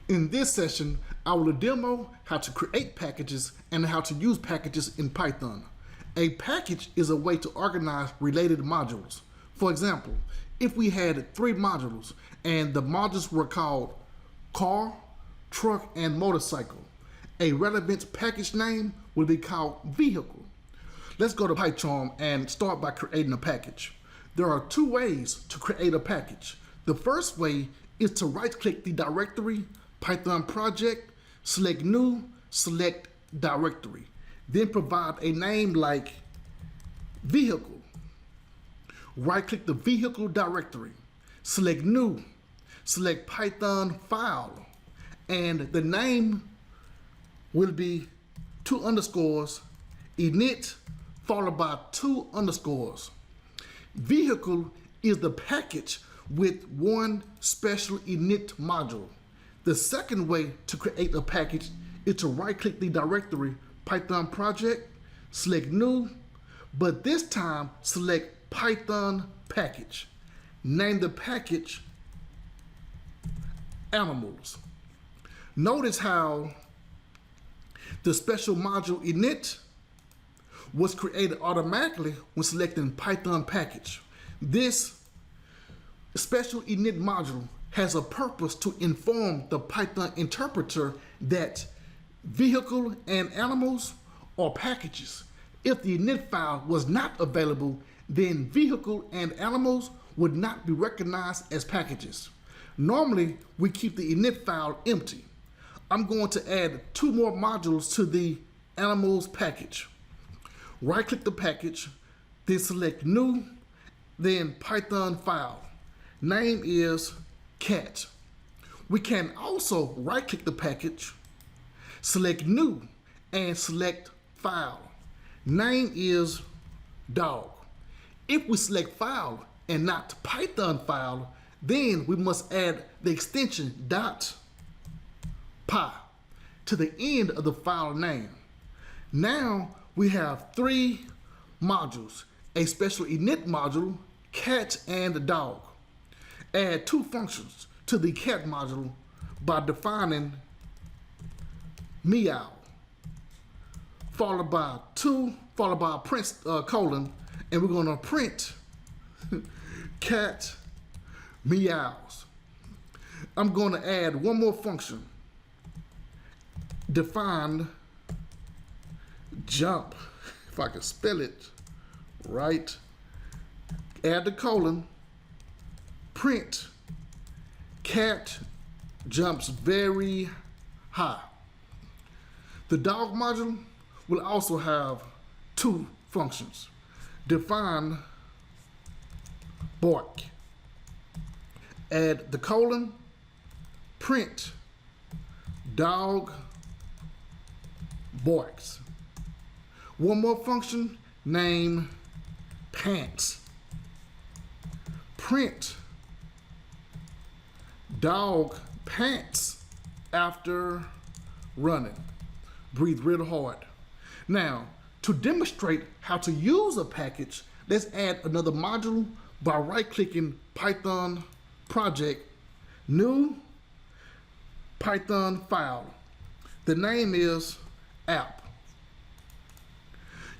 In this session, I will demo how to create packages and how to use packages in Python. A package is a way to organize related modules. For example, if we had 3 modules and the modules were called car, truck, and motorcycle, a relevant package name would be called vehicle. Let's go to PyCharm and start by creating a package. There are 2 ways to create a package. The first way is to right-click the directory, Python project, select new, select directory. Then provide a name like vehicle. Right-click the vehicle directory, select new, select Python file, and the name will be 2 underscores, init, followed by 2 underscores. Vehicle is the package with 1 special init module. The second way to create a package is to right-click the directory, Python project, select new, but this time select Python package. Name the package animals. Notice how the special module init was created automatically when selecting Python package. This special init module has a purpose to inform the Python interpreter that vehicle and animals are packages. If the init file was not available, then vehicle and animals would not be recognized as packages. Normally, we keep the init file empty. I'm going to add 2 more modules to the animals package. Right-click the package, then select new, then Python file. Name is cat. We can also right-click the package, select new, and select file. Name is dog. If we select file and not Python file, then we must add the extension .py to the end of the file name. Now we have 3 modules, a special init module, cat and dog. Add 2 functions to the cat module by defining meow, followed by a print colon, and we're going to print cat meows. I'm going to add 1 more function, define jump, if I can spell it right, add the colon, print cat jumps very high. The dog module will also have 2 functions. Define bark, add the colon, print dog barks. 1 more function, name pants, print dog pants after running. Breathe real hard. Now, to demonstrate how to use a package, let's add another module by right-clicking Python project, new, Python file. The name is app.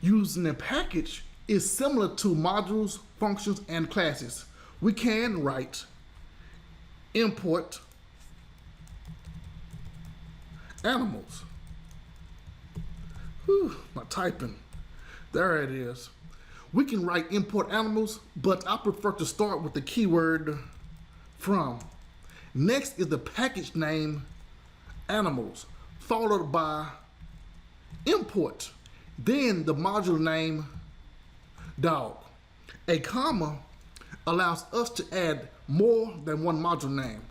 Using a package is similar to modules, functions, and classes. We can write import animals. Whew, my typing. There it is. We can write import animals, but I prefer to start with the keyword from. Next is the package name animals, followed by import, then the module name dog. A comma allows us to add more than 1 module name.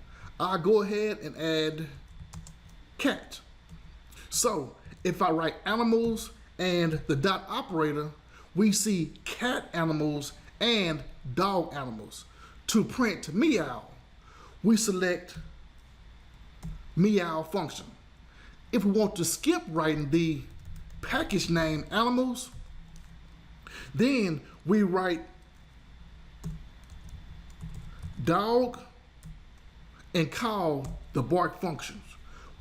I'll go ahead and add cat. So if I write animals and the dot operator, we see cat animals and dog animals. To print meow, we select meow function. If we want to skip writing the package name animals, then we write dog and call the bark functions.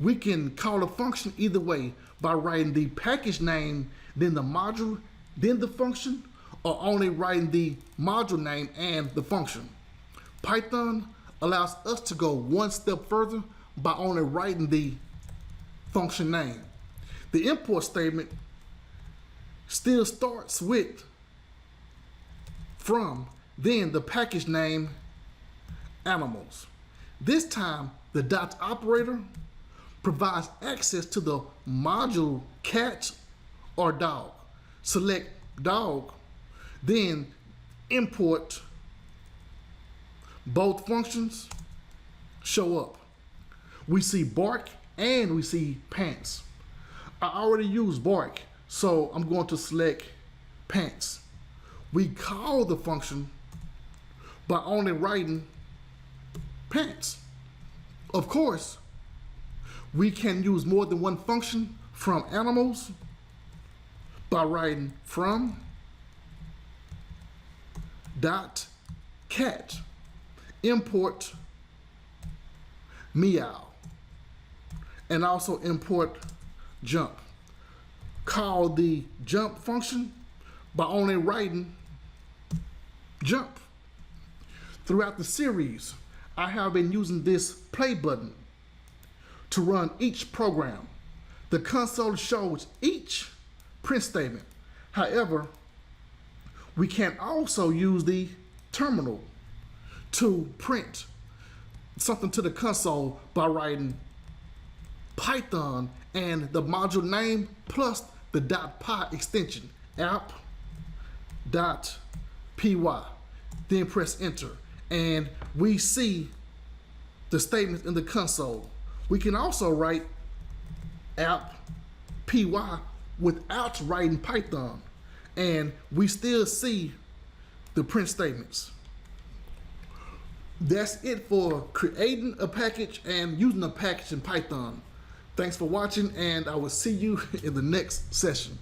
We can call a function either way by writing the package name, then the module, then the function, or only writing the module name and the function. Python allows us to go one step further by only writing the function name. The import statement still starts with from, then the package name animals. This time, the dot operator provides access to the module cat or dog. Select dog, then import. Both functions show up. We see bark and we see pants. I already used bark, so I'm going to select pants. We call the function by only writing pants. Of course, we can use more than one function from animals by writing from dot cat import meow, and also import jump. Call the jump function by only writing jump. Throughout the series, I have been using this play button to run each program. The console shows each print statement. However, we can also use the terminal to print something to the console by writing Python and the module name plus the .py extension app.py. Then press enter, and we see the statements in the console. We can also write app.py without writing Python, and we still see the print statements. That's it for creating a package and using a package in Python. Thanks for watching, and I will see you in the next session.